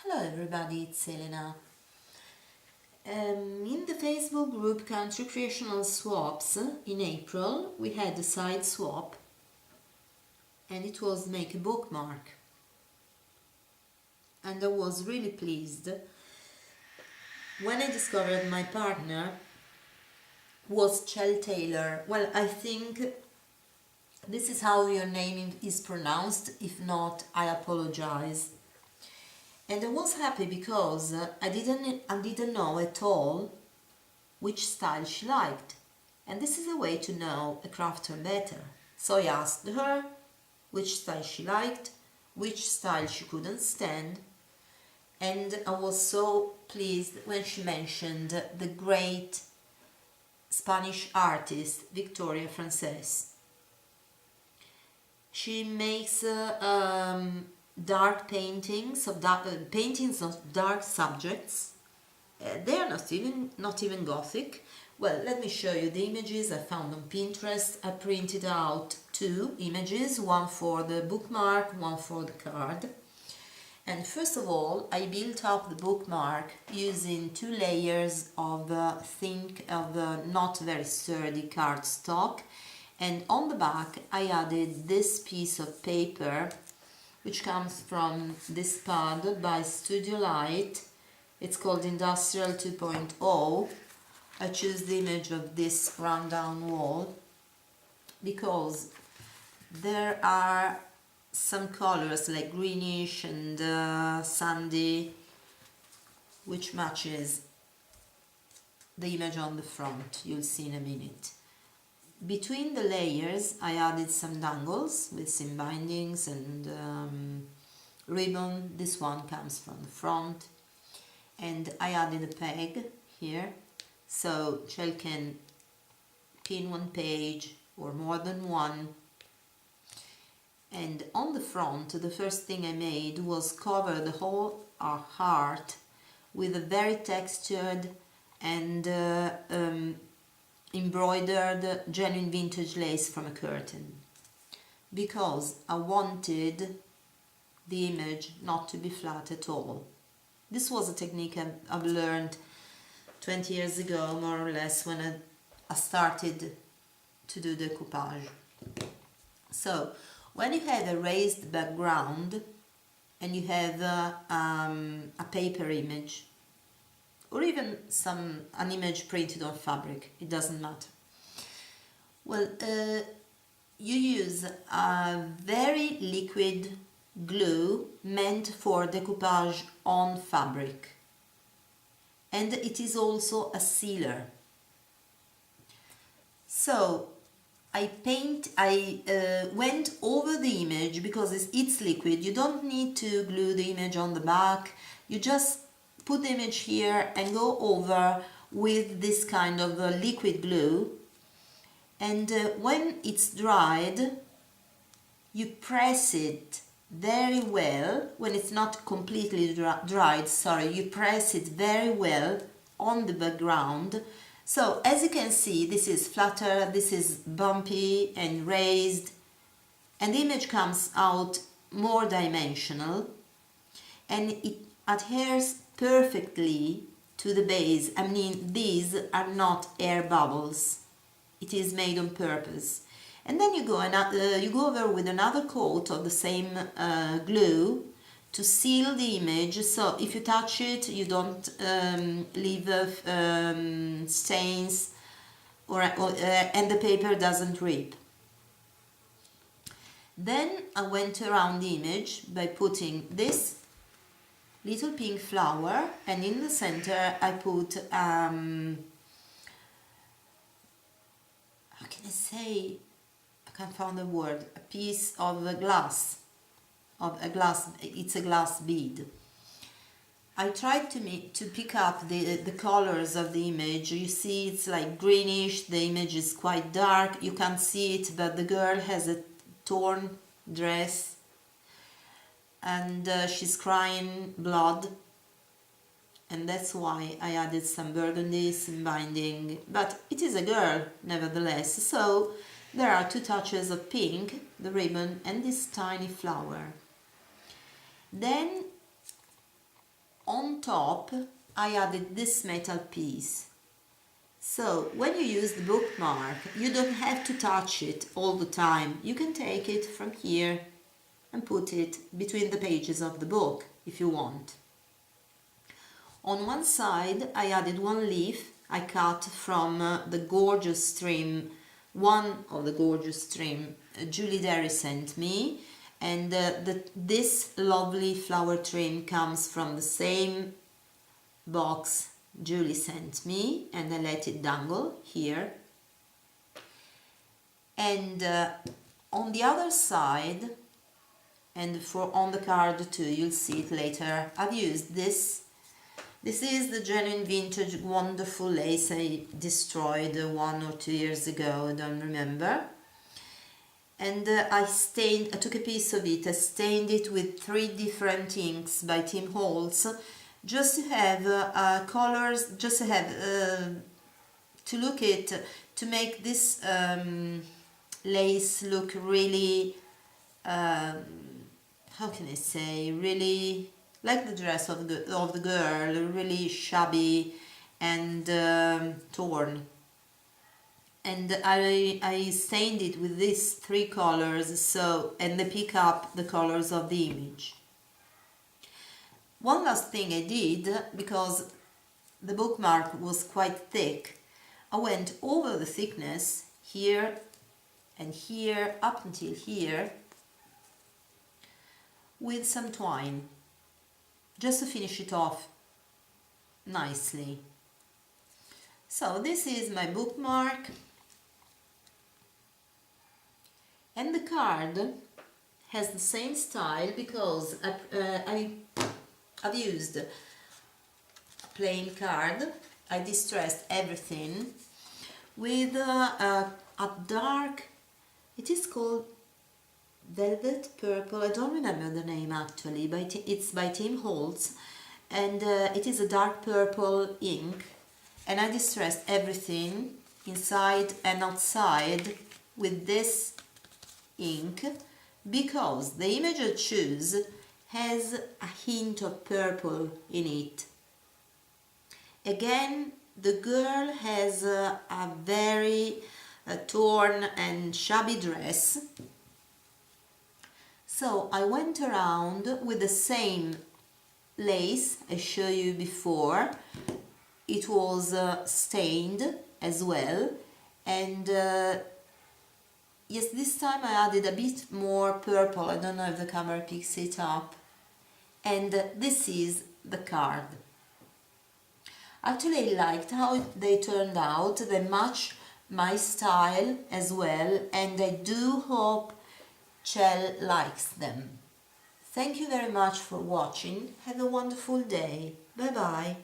Hello everybody, it's Elena. In the Facebook group Country Creational Swaps in April we had a side swap and it was make a bookmark, and I was really pleased when I discovered my partner was Chell Taylor. Well, I think this is how your name is pronounced. If not, I apologize. And I was happy because I didn't know at all which style she liked. And this is a way to know a crafter better. So I asked her which style she liked, which style she couldn't stand, and I was so pleased when she mentioned the great Spanish artist Victoria Frances. She makes dark paintings of dark subjects. They are not even gothic. Well, let me show you the images I found on Pinterest. I printed out two images, one for the bookmark, one for the card. And first of all, I built up the bookmark using 2 layers of not very sturdy cardstock, and on the back I added this piece of paper which comes from this pad by Studio Light. It's called Industrial 2.0. I choose the image of this rundown wall because there are some colors like greenish and sandy, which matches the image on the front. You'll see in a minute. Between the layers I added some dangles with some bindings and ribbon. This one comes from the front, and I added a peg here so Chell can pin one page or more than one. And on the front, the first thing I made was cover the whole heart with a very textured and embroidered genuine vintage lace from a curtain, because I wanted the image not to be flat at all. This was a technique I've learned 20 years ago, more or less, when I started to do decoupage. So when you have a raised background and you have a paper image, or even an image printed on fabric, it doesn't matter. Well, you use a very liquid glue meant for decoupage on fabric, and it is also a sealer. So I went over the image because it's liquid. You don't need to glue the image on the back. You just put the image here and go over with this kind of liquid glue, and when it's dried you press it very well. When it's not completely dried, you press it very well on the background. So as you can see, this is flatter, this is bumpy and raised, and the image comes out more dimensional, and it adheres perfectly to the base. I mean, these are not air bubbles. It is made on purpose. And then you go over with another coat of the same glue to seal the image, so if you touch it you don't leave stains and the paper doesn't rip. Then I went around the image by putting this little pink flower, and in the center I put how can I say, I can't find the word, a piece of glass, it's a glass bead. I tried to pick up the colors of the image. You see it's like greenish, the image is quite dark, you can't see it, but the girl has a torn dress and she's crying blood, and that's why I added some burgundy, some binding, but it is a girl nevertheless. So there are 2 touches of pink, the ribbon, and this tiny flower. Then on top I added this metal piece. So when you use the bookmark, you don't have to touch it all the time. You can take it from here and put it between the pages of the book if you want. On one side I added one leaf I cut from the gorgeous trim, one of the gorgeous trim Julie Derry sent me, and this lovely flower trim comes from the same box Julie sent me, and I let it dangle here. And on the other side, and on the card too, you'll see it later, I've used this. This is the genuine vintage wonderful lace I destroyed 1 or 2 years ago, I don't remember. And I took a piece of it, I stained it with 3 different inks by Tim Holtz, just to have colors, just to have to look it, to make this lace look really, how can I say, really like the dress of the girl, really shabby and torn. And I stained it with these 3 colors, so, and they pick up the colors of the image. One last thing I did, because the bookmark was quite thick, I went over the thickness here and here up until here with some twine, just to finish it off nicely. So this is my bookmark, and the card has the same style because I've used a plain card. I distressed everything with a dark, it is called Velvet Purple, I don't remember the name actually, but it's by Tim Holtz, and it is a dark purple ink, and I distressed everything inside and outside with this ink because the image I choose has a hint of purple in it. Again, the girl has a very torn and shabby dress, so I went around with the same lace I showed you before. It was stained as well, and yes, this time I added a bit more purple, I don't know if the camera picks it up, and this is the card. Actually, I liked how they turned out, they match my style as well, and I do hope Chell likes them. Thank you very much for watching, have a wonderful day, bye bye.